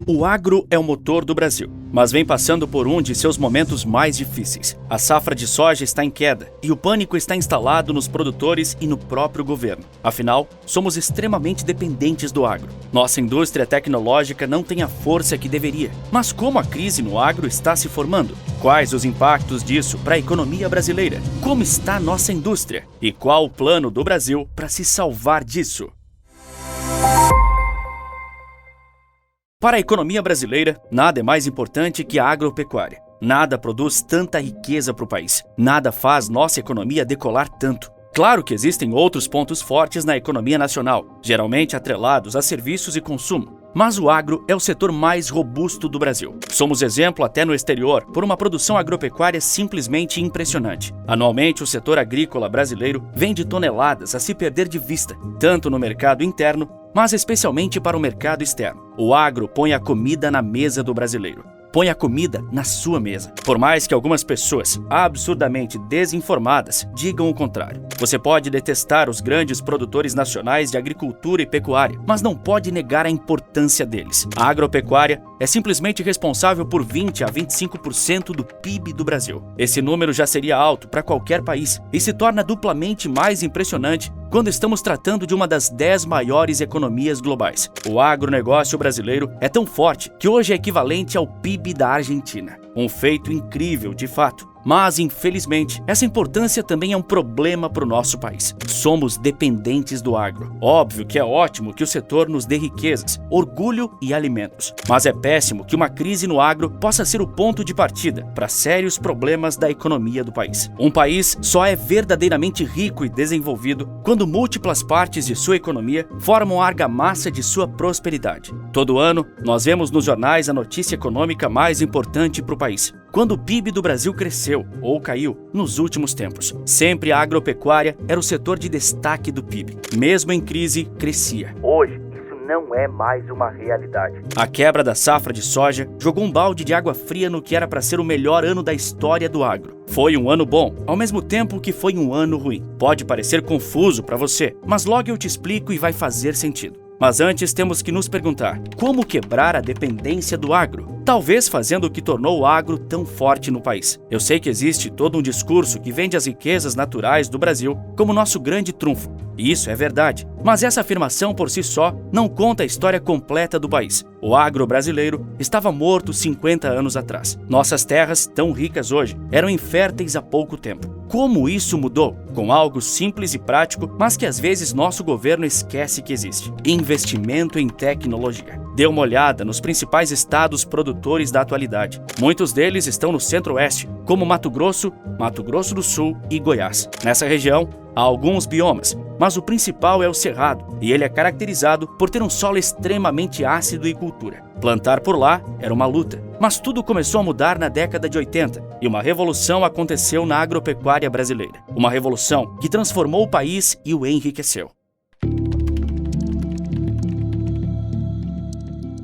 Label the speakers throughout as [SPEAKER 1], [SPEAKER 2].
[SPEAKER 1] O agro é o motor do Brasil, mas vem passando por um de seus momentos mais difíceis. A safra de soja está em queda e o pânico está instalado nos produtores e no próprio governo. Afinal, somos extremamente dependentes do agro. Nossa indústria tecnológica não tem a força que deveria. Mas como a crise no agro está se formando? Quais os impactos disso para a economia brasileira? Como está nossa indústria? E qual o plano do Brasil para se salvar disso? Para a economia brasileira, nada é mais importante que a agropecuária. Nada produz tanta riqueza para o país. Nada faz nossa economia decolar tanto. Claro que existem outros pontos fortes na economia nacional, geralmente atrelados a serviços e consumo. Mas o agro é o setor mais robusto do Brasil. Somos exemplo até no exterior por uma produção agropecuária simplesmente impressionante. Anualmente, o setor agrícola brasileiro vende toneladas a se perder de vista, tanto no mercado interno, mas especialmente para o mercado externo. O agro põe a comida na mesa do brasileiro. Põe a comida na sua mesa. Por mais que algumas pessoas, absurdamente desinformadas, digam o contrário. Você pode detestar os grandes produtores nacionais de agricultura e pecuária, mas não pode negar a importância deles. A agropecuária é simplesmente responsável por 20 a 25% do PIB do Brasil. Esse número já seria alto para qualquer país e se torna duplamente mais impressionante quando estamos tratando de uma das 10 maiores economias globais. O agronegócio brasileiro é tão forte que hoje é equivalente ao PIB da Argentina. Um feito incrível, de fato. Mas, infelizmente, essa importância também é um problema para o nosso país. Somos dependentes do agro. Óbvio que é ótimo que o setor nos dê riquezas, orgulho e alimentos. Mas é péssimo que uma crise no agro possa ser o ponto de partida para sérios problemas da economia do país. Um país só é verdadeiramente rico e desenvolvido quando múltiplas partes de sua economia formam a argamassa de sua prosperidade. Todo ano, nós vemos nos jornais a notícia econômica mais importante para o país. Quando o PIB do Brasil cresceu ou caiu nos últimos tempos, sempre a agropecuária era o setor de destaque do PIB. Mesmo em crise, crescia. Hoje, isso não é mais uma realidade. A quebra da safra de soja jogou um balde de água fria no que era para ser o melhor ano da história do agro. Foi um ano bom, ao mesmo tempo que foi um ano ruim. Pode parecer confuso para você, mas logo eu te explico e vai fazer sentido. Mas antes temos que nos perguntar, como quebrar a dependência do agro? Talvez fazendo o que tornou o agro tão forte no país. Eu sei que existe todo um discurso que vende as riquezas naturais do Brasil como nosso grande trunfo. E isso é verdade. Mas essa afirmação por si só não conta a história completa do país. O agro brasileiro estava morto 50 anos atrás. Nossas terras, tão ricas hoje, eram inférteis há pouco tempo. Como isso mudou? Com algo simples e prático, mas que às vezes nosso governo esquece que existe. Investimento em tecnologia. Dê uma olhada nos principais estados produtores da atualidade. Muitos deles estão no centro-oeste, como Mato Grosso do Sul e Goiás. Nessa região, há alguns biomas, mas o principal é o Cerrado, e ele é caracterizado por ter um solo extremamente ácido e cultura. Plantar por lá era uma luta, mas tudo começou a mudar na década de 80, e uma revolução aconteceu na agropecuária brasileira. Uma revolução que transformou o país e o enriqueceu.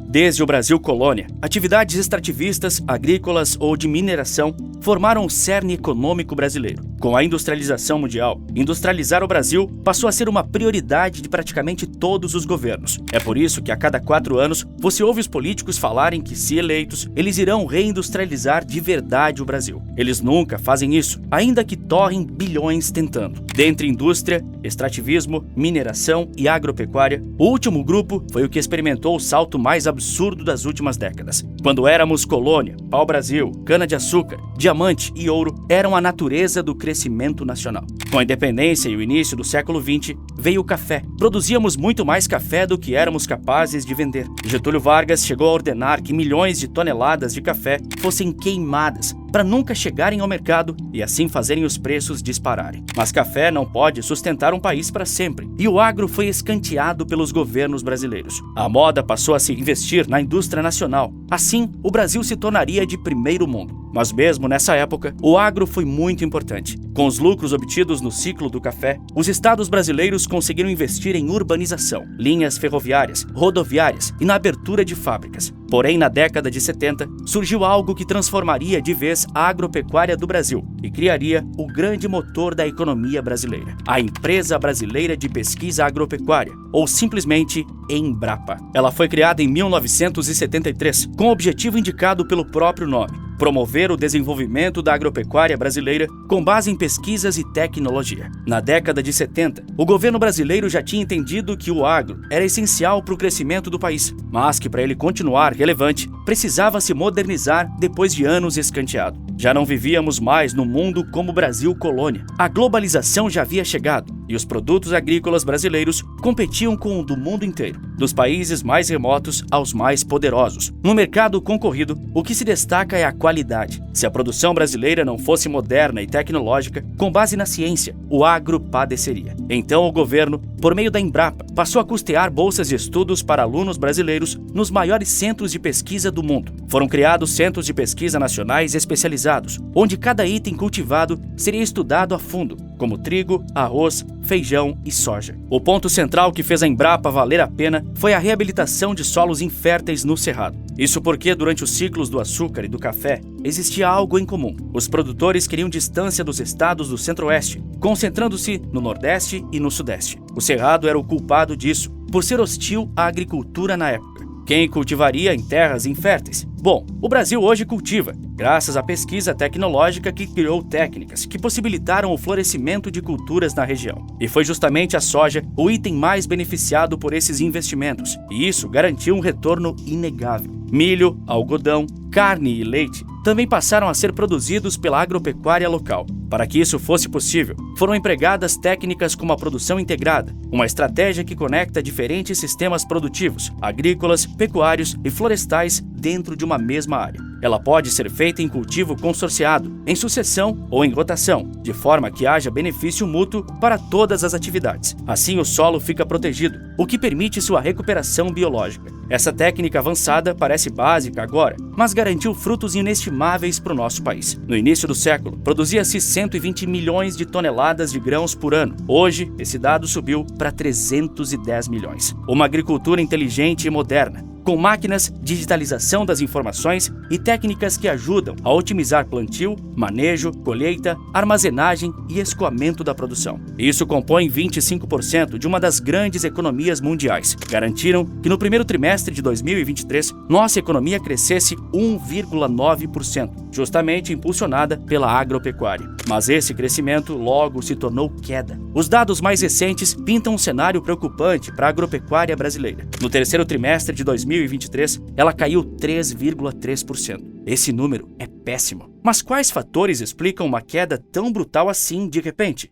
[SPEAKER 1] Desde o Brasil colônia, atividades extrativistas, agrícolas ou de mineração formaram o cerne econômico brasileiro. Com a industrialização mundial, industrializar o Brasil passou a ser uma prioridade de praticamente todos os governos. É por isso que a cada 4 anos você ouve os políticos falarem que, se eleitos, eles irão reindustrializar de verdade o Brasil. Eles nunca fazem isso, ainda que torrem bilhões tentando. Dentre indústria, extrativismo, mineração e agropecuária, o último grupo foi o que experimentou o salto mais absurdo das últimas décadas. Quando éramos colônia, pau-brasil, cana-de-açúcar, diamante e ouro eram a natureza do crescimento nacional. Com a independência e o início do século XX, veio o café. Produzíamos muito mais café do que éramos capazes de vender. Getúlio Vargas chegou a ordenar que milhões de toneladas de café fossem queimadas para nunca chegarem ao mercado e assim fazerem os preços dispararem. Mas café não pode sustentar um país para sempre, e o agro foi escanteado pelos governos brasileiros. A moda passou a se investir na indústria nacional. Assim, o Brasil se tornaria de primeiro mundo. Mas mesmo nessa época, o agro foi muito importante. Com os lucros obtidos no ciclo do café, os estados brasileiros conseguiram investir em urbanização, linhas ferroviárias, rodoviárias e na abertura de fábricas. Porém, na década de 70, surgiu algo que transformaria de vez a agropecuária do Brasil e criaria o grande motor da economia brasileira: a Empresa Brasileira de Pesquisa Agropecuária, ou simplesmente Embrapa. Ela foi criada em 1973, com o objetivo indicado pelo próprio nome: promover o desenvolvimento da agropecuária brasileira com base em pesquisas e tecnologia. Na década de 70, o governo brasileiro já tinha entendido que o agro era essencial para o crescimento do país, mas que para ele continuar relevante, precisava se modernizar depois de anos escanteado. Já não vivíamos mais no mundo como Brasil colônia. A globalização já havia chegado e os produtos agrícolas brasileiros competiam com o do mundo inteiro, dos países mais remotos aos mais poderosos. No mercado concorrido, o que se destaca é a qualidade. Se a produção brasileira não fosse moderna e tecnológica, com base na ciência, o agro padeceria. Então o governo, por meio da Embrapa, passou a custear bolsas de estudos para alunos brasileiros nos maiores centros de pesquisa do mundo. Foram criados centros de pesquisa nacionais especializados, onde cada item cultivado seria estudado a fundo, como trigo, arroz, feijão e soja. O ponto central que fez a Embrapa valer a pena foi a reabilitação de solos inférteis no Cerrado. Isso porque, durante os ciclos do açúcar e do café, existia algo em comum. Os produtores queriam distância dos estados do Centro-Oeste, concentrando-se no Nordeste e no Sudeste. O Cerrado era o culpado disso, por ser hostil à agricultura na época. Quem cultivaria em terras inférteis? Bom, o Brasil hoje cultiva, graças à pesquisa tecnológica que criou técnicas que possibilitaram o florescimento de culturas na região. E foi justamente a soja o item mais beneficiado por esses investimentos, e isso garantiu um retorno inegável. Milho, algodão, carne e leite também passaram a ser produzidos pela agropecuária local. Para que isso fosse possível, foram empregadas técnicas como a produção integrada, uma estratégia que conecta diferentes sistemas produtivos, agrícolas, pecuários e florestais dentro de uma mesma área. Ela pode ser feita em cultivo consorciado, em sucessão ou em rotação, de forma que haja benefício mútuo para todas as atividades. Assim, o solo fica protegido, o que permite sua recuperação biológica. Essa técnica avançada parece básica agora, mas garantiu frutos inestimáveis para o nosso país. No início do século, produzia-se 120 milhões de toneladas de grãos por ano. Hoje, esse dado subiu para 310 milhões. Uma agricultura inteligente e moderna, com máquinas, digitalização das informações e técnicas que ajudam a otimizar plantio, manejo, colheita, armazenagem e escoamento da produção. Isso compõe 25% de uma das grandes economias mundiais. Garantiram que no primeiro trimestre de 2023, nossa economia crescesse 1,9%, justamente impulsionada pela agropecuária. Mas esse crescimento logo se tornou queda. Os dados mais recentes pintam um cenário preocupante para a agropecuária brasileira. No terceiro trimestre de 2023, ela caiu 3,3%. Esse número é péssimo. Mas quais fatores explicam uma queda tão brutal assim de repente?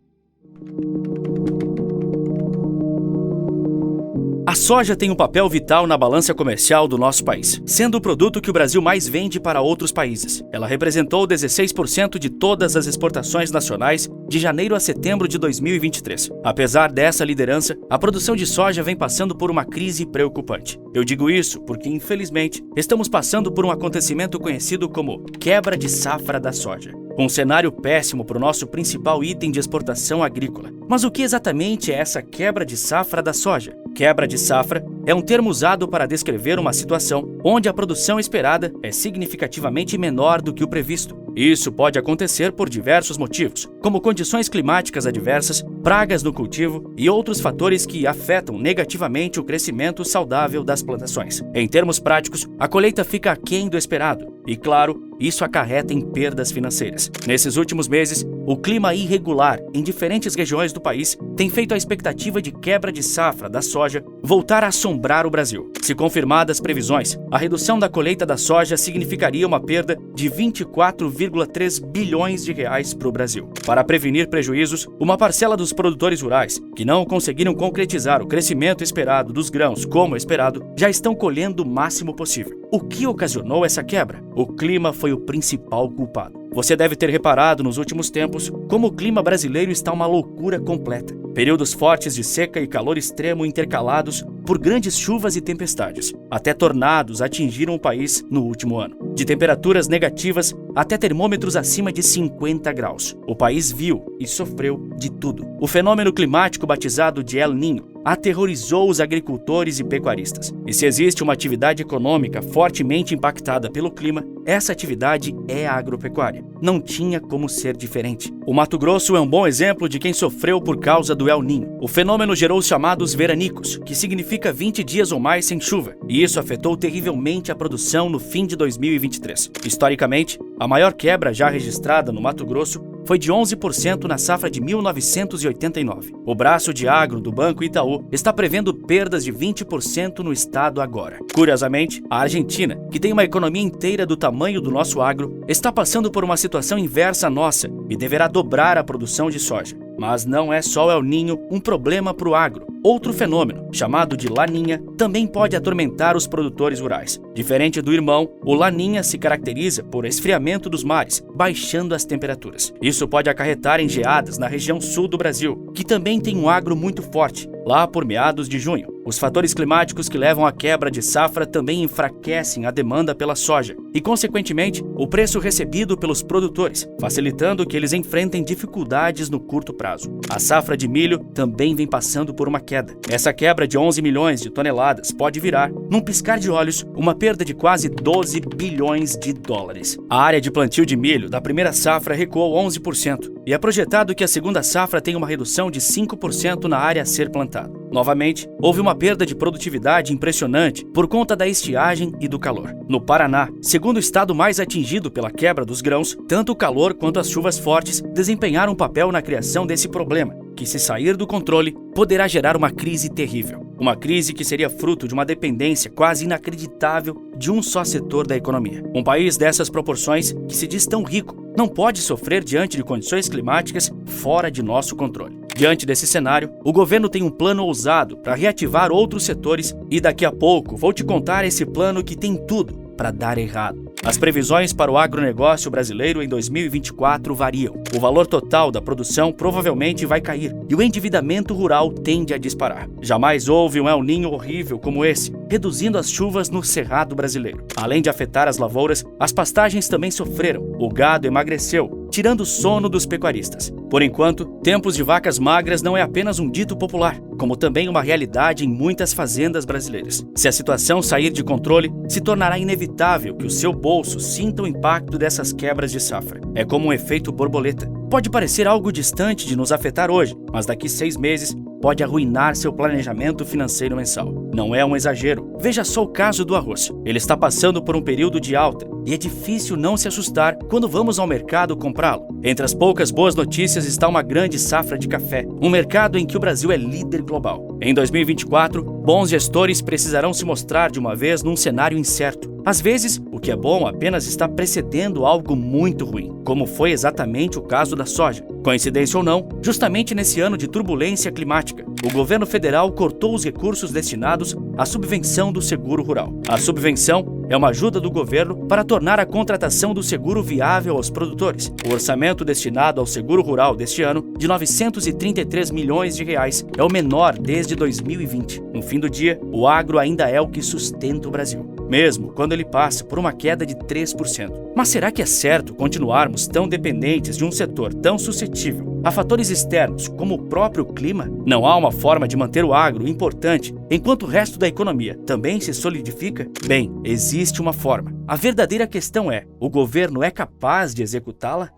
[SPEAKER 1] A soja tem um papel vital na balança comercial do nosso país, sendo o produto que o Brasil mais vende para outros países. Ela representou 16% de todas as exportações nacionais de janeiro a setembro de 2023. Apesar dessa liderança, a produção de soja vem passando por uma crise preocupante. Eu digo isso porque, infelizmente, estamos passando por um acontecimento conhecido como quebra de safra da soja. Um cenário péssimo para o nosso principal item de exportação agrícola. Mas o que exatamente é essa quebra de safra da soja? Quebra de safra é um termo usado para descrever uma situação onde a produção esperada é significativamente menor do que o previsto. Isso pode acontecer por diversos motivos, como condições climáticas adversas, pragas no cultivo e outros fatores que afetam negativamente o crescimento saudável das plantações. Em termos práticos, a colheita fica aquém do esperado e, claro, isso acarreta em perdas financeiras. Nesses últimos meses, o clima irregular em diferentes regiões do país tem feito a expectativa de quebra de safra da soja voltar a assombrar o Brasil. Se confirmadas previsões, a redução da colheita da soja significaria uma perda de 24,3 bilhões de reais para o Brasil. Para prevenir prejuízos, uma parcela dos produtores rurais, que não conseguiram concretizar o crescimento esperado dos grãos como esperado, já estão colhendo o máximo possível. O que ocasionou essa quebra? O clima foi o principal culpado. Você deve ter reparado nos últimos tempos como o clima brasileiro está uma loucura completa. Períodos fortes de seca e calor extremo intercalados por grandes chuvas e tempestades. Até tornados atingiram o país no último ano. De temperaturas negativas até termômetros acima de 50 graus. O país viu e sofreu de tudo. O fenômeno climático batizado de El Niño aterrorizou os agricultores e pecuaristas. E se existe uma atividade econômica fortemente impactada pelo clima, essa atividade é a agropecuária. Não tinha como ser diferente. O Mato Grosso é um bom exemplo de quem sofreu por causa do El Niño. O fenômeno gerou os chamados veranicos, que significa 20 dias ou mais sem chuva, e isso afetou terrivelmente a produção no fim de 2023. Historicamente, a maior quebra já registrada no Mato Grosso foi de 11% na safra de 1989. O braço de agro do Banco Itaú está prevendo perdas de 20% no estado agora. Curiosamente, a Argentina, que tem uma economia inteira do tamanho do nosso agro, está passando por uma situação inversa à nossa e deverá dobrar a produção de soja. Mas não é só o El Niño um problema para o agro. Outro fenômeno, chamado de Laninha, também pode atormentar os produtores rurais. Diferente do irmão, o Laninha se caracteriza por esfriamento dos mares, baixando as temperaturas. Isso pode acarretar em geadas na região sul do Brasil, que também tem um agro muito forte, lá por meados de junho. Os fatores climáticos que levam à quebra de safra também enfraquecem a demanda pela soja e, consequentemente, o preço recebido pelos produtores, facilitando que eles enfrentem dificuldades no curto prazo. A safra de milho também vem passando por uma queda. Essa quebra de 11 milhões de toneladas pode virar, num piscar de olhos, uma perda de quase 12 bilhões de dólares. A área de plantio de milho da primeira safra recuou 11% e é projetado que a segunda safra tenha uma redução de 5% na área a ser plantada. Novamente, houve uma perda de produtividade impressionante por conta da estiagem e do calor. No Paraná, segundo o estado mais atingido pela quebra dos grãos, tanto o calor quanto as chuvas fortes desempenharam um papel na criação desse problema, que, se sair do controle, poderá gerar uma crise terrível. Uma crise que seria fruto de uma dependência quase inacreditável de um só setor da economia. Um país dessas proporções, que se diz tão rico, não pode sofrer diante de condições climáticas fora de nosso controle. Diante desse cenário, o governo tem um plano ousado para reativar outros setores e daqui a pouco vou te contar esse plano que tem tudo para dar errado. As previsões para o agronegócio brasileiro em 2024 variam. O valor total da produção provavelmente vai cair e o endividamento rural tende a disparar. Jamais houve um El Niño horrível como esse, reduzindo as chuvas no cerrado brasileiro. Além de afetar as lavouras, as pastagens também sofreram. O gado emagreceu, tirando o sono dos pecuaristas. Por enquanto, tempos de vacas magras não é apenas um dito popular, como também uma realidade em muitas fazendas brasileiras. Se a situação sair de controle, se tornará inevitável que o seu bolso sinta o impacto dessas quebras de safra. É como um efeito borboleta. Pode parecer algo distante de nos afetar hoje, mas daqui 6 meses pode arruinar seu planejamento financeiro mensal. Não é um exagero. Veja só o caso do arroz. Ele está passando por um período de alta e é difícil não se assustar quando vamos ao mercado comprá-lo. Entre as poucas boas notícias está uma grande safra de café, um mercado em que o Brasil é líder global. Em 2024, bons gestores precisarão se mostrar de uma vez num cenário incerto. Às vezes, o que é bom apenas está precedendo algo muito ruim, como foi exatamente o caso da soja. Coincidência ou não, justamente nesse ano de turbulência climática, o governo federal cortou os recursos destinados à subvenção do seguro rural. A subvenção é uma ajuda do governo para tornar a contratação do seguro viável aos produtores. O orçamento destinado ao seguro rural deste ano, de 933 milhões de reais, é o menor desde 2020. No fim do dia, o agro ainda é o que sustenta o Brasil, mesmo quando ele passa por uma queda de 3%. Mas será que é certo continuarmos tão dependentes de um setor tão suscetível a fatores externos como o próprio clima? Não há uma forma de manter o agro importante enquanto o resto da economia também se solidifica? Bem, existe uma forma. A verdadeira questão é: o governo é capaz de executá-la?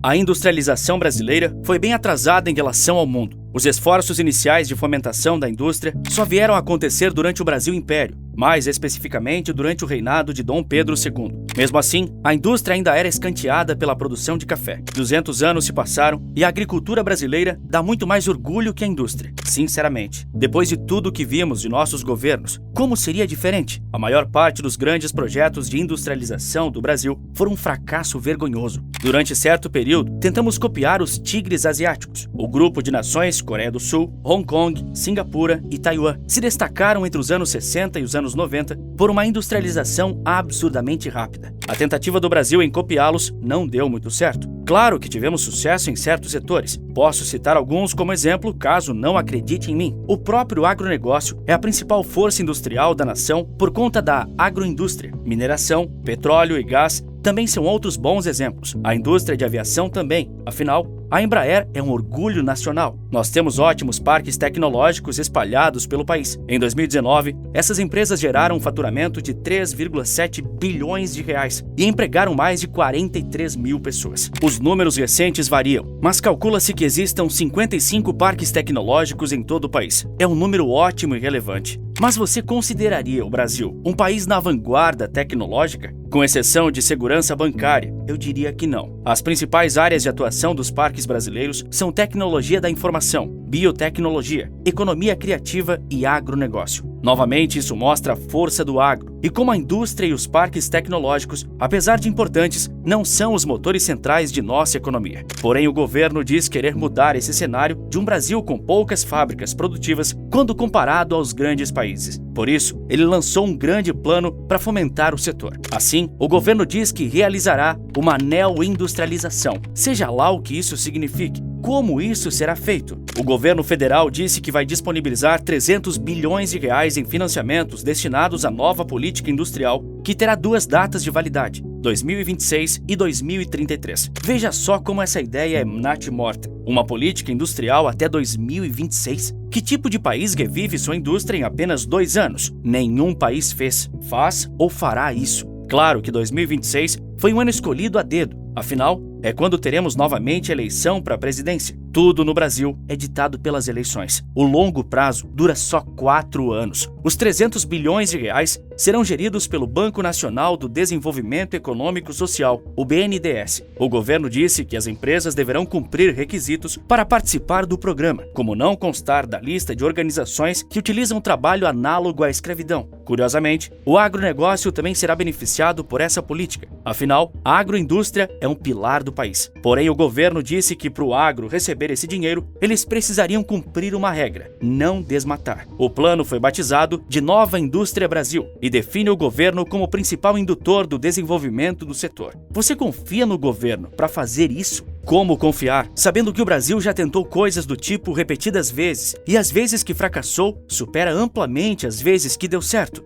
[SPEAKER 1] A industrialização brasileira foi bem atrasada em relação ao mundo. Os esforços iniciais de fomentação da indústria só vieram a acontecer durante o Brasil Império, mais especificamente durante o reinado de Dom Pedro II. Mesmo assim, a indústria ainda era escanteada pela produção de café. 200 anos se passaram e a agricultura brasileira dá muito mais orgulho que a indústria. Sinceramente, depois de tudo que vimos de nossos governos, como seria diferente? A maior parte dos grandes projetos de industrialização do Brasil foram um fracasso vergonhoso. Durante certo período, tentamos copiar os tigres asiáticos. O grupo de nações Coreia do Sul, Hong Kong, Singapura e Taiwan se destacaram entre os anos 60 e os anos 90 por uma industrialização absurdamente rápida. A tentativa do Brasil em copiá-los não deu muito certo. Claro que tivemos sucesso em certos setores. Posso citar alguns como exemplo, caso não acredite em mim. O próprio agronegócio é a principal força industrial da nação por conta da agroindústria. Mineração, petróleo e gás também são outros bons exemplos. A indústria de aviação também. Afinal, A Embraer é um orgulho nacional. Nós temos ótimos parques tecnológicos espalhados pelo país. Em 2019, essas empresas geraram um faturamento de 3,7 bilhões de reais e empregaram mais de 43 mil pessoas. Os números recentes variam, mas calcula-se que existam 55 parques tecnológicos em todo o país. É um número ótimo e relevante. Mas você consideraria o Brasil um país na vanguarda tecnológica? Com exceção de segurança bancária, eu diria que não. As principais áreas de atuação dos parques brasileiros são tecnologia da informação, biotecnologia, economia criativa e agronegócio. Novamente, isso mostra a força do agro e como a indústria e os parques tecnológicos, apesar de importantes, não são os motores centrais de nossa economia. Porém, o governo diz querer mudar esse cenário de um Brasil com poucas fábricas produtivas quando comparado aos grandes países. Por isso, ele lançou um grande plano para fomentar o setor. Assim, o governo diz que realizará uma neoindustrialização, seja lá o que isso signifique. Como isso será feito? O governo federal disse que vai disponibilizar 300 bilhões de reais em financiamentos destinados à nova política industrial, que terá 2 datas de validade, 2026 e 2033. Veja só como essa ideia é natimorta. Uma política industrial até 2026? Que tipo de país revive sua indústria em apenas 2 anos? Nenhum país fez, faz ou fará isso. Claro que 2026 foi um ano escolhido a dedo, afinal, é quando teremos novamente eleição para a presidência. Tudo no Brasil é ditado pelas eleições. O longo prazo dura só 4 anos. Os 300 bilhões de reais serão geridos pelo Banco Nacional do Desenvolvimento Econômico e Social, o BNDES. O governo disse que as empresas deverão cumprir requisitos para participar do programa, como não constar da lista de organizações que utilizam trabalho análogo à escravidão. Curiosamente, o agronegócio também será beneficiado por essa política. Afinal, a agroindústria é um pilar do país. Porém, o governo disse que para o agro receber esse dinheiro, eles precisariam cumprir uma regra: não desmatar. O plano foi batizado de Nova Indústria Brasil e define o governo como o principal indutor do desenvolvimento do setor. Você confia no governo para fazer isso? Como confiar, sabendo que o Brasil já tentou coisas do tipo repetidas vezes e as vezes que fracassou supera amplamente as vezes que deu certo?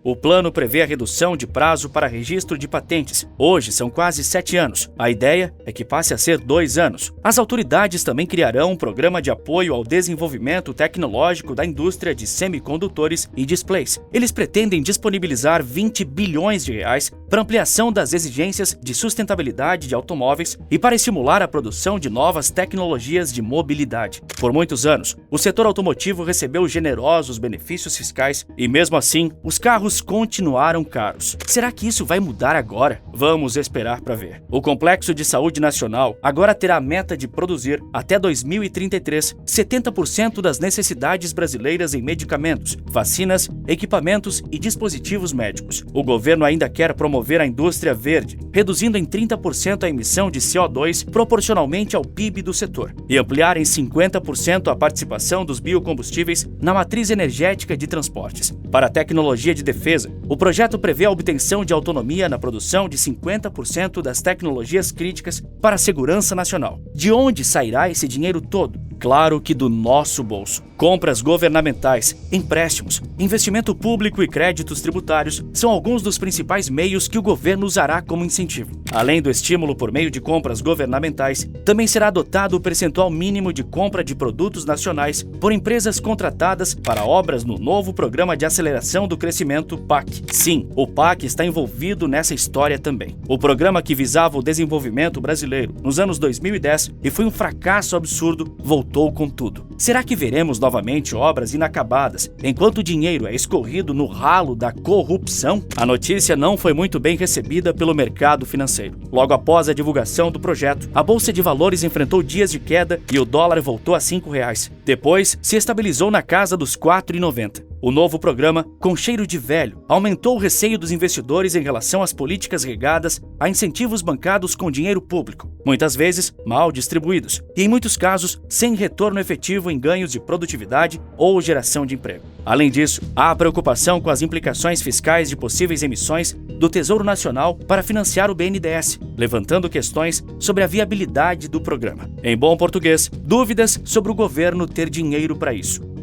[SPEAKER 1] O plano prevê a redução de prazo para registro de patentes. Hoje são quase 7 anos. A ideia é que passe a ser 2 anos. As autoridades também criarão um programa de apoio ao desenvolvimento tecnológico da indústria de semicondutores e displays. Eles pretendem disponibilizar 20 bilhões de reais para ampliação das exigências de sustentabilidade de automóveis e para estimular a produção de novas tecnologias de mobilidade. Por muitos anos, o setor automotivo recebeu generosos benefícios fiscais e, mesmo assim, os carros continuaram caros. Será que isso vai mudar agora? Vamos esperar para ver. O Complexo de Saúde Nacional agora terá a meta de produzir, até 2033, 70% das necessidades brasileiras em medicamentos, vacinas, equipamentos e dispositivos médicos. O governo ainda quer promover a indústria verde, reduzindo em 30% a emissão de CO2 proporcionalmente ao PIB do setor, e ampliar em 50% a participação dos biocombustíveis na matriz energética de transportes. Para a tecnologia de defesa, o projeto prevê a obtenção de autonomia na produção de 50% das tecnologias críticas para a segurança nacional. De onde sairá esse dinheiro todo? Claro que do nosso bolso. Compras governamentais, empréstimos, investimento público e créditos tributários são alguns dos principais meios que o governo usará como incentivo. Além do estímulo por meio de compras governamentais, também será adotado o percentual mínimo de compra de produtos nacionais por empresas contratadas para obras no novo Programa de Aceleração do Crescimento, PAC. Sim, o PAC está envolvido nessa história também. O programa que visava o desenvolvimento brasileiro nos anos 2010 e foi um fracasso absurdo, voltou com tudo. Será que veremos novamente obras inacabadas enquanto o dinheiro é escorrido no ralo da corrupção? A notícia não foi muito bem recebida pelo mercado financeiro. Logo após a divulgação do projeto, a Bolsa de Valores enfrentou dias de queda e o dólar voltou a R$ 5,00. Depois, se estabilizou na casa dos R$ 4,90. O novo programa, com cheiro de velho, aumentou o receio dos investidores em relação às políticas regadas a incentivos bancados com dinheiro público, muitas vezes mal distribuídos, e em muitos casos sem retorno efetivo em ganhos de produtividade ou geração de emprego. Além disso, há a preocupação com as implicações fiscais de possíveis emissões do Tesouro Nacional para financiar o BNDES, levantando questões sobre a viabilidade do programa. Em bom português, dúvidas sobre o governo ter dinheiro para isso.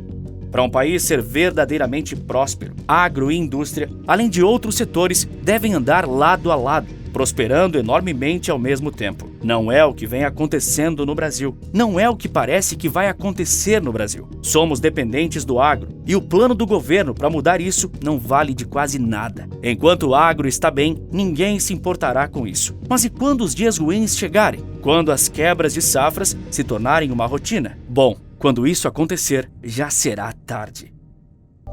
[SPEAKER 1] Para um país ser verdadeiramente próspero, agro e indústria, além de outros setores, devem andar lado a lado. prosperando enormemente ao mesmo tempo. Não é o que vem acontecendo no Brasil. Não é o que parece que vai acontecer no Brasil. Somos dependentes do agro e o plano do governo para mudar isso não vale de quase nada. Enquanto o agro está bem, ninguém se importará com isso. Mas e quando os dias ruins chegarem? Quando as quebras de safras se tornarem uma rotina? Bom, quando isso acontecer, já será tarde.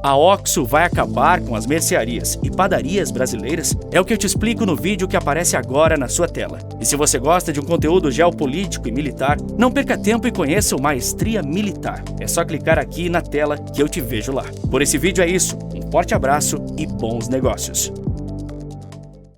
[SPEAKER 1] A OXXO vai acabar com as mercearias e padarias brasileiras? É o que eu te explico no vídeo que aparece agora na sua tela. E se você gosta de um conteúdo geopolítico e militar, não perca tempo e conheça o Maestria Militar. É só clicar aqui na tela que eu te vejo lá. Por esse vídeo é isso. Um forte abraço e bons negócios.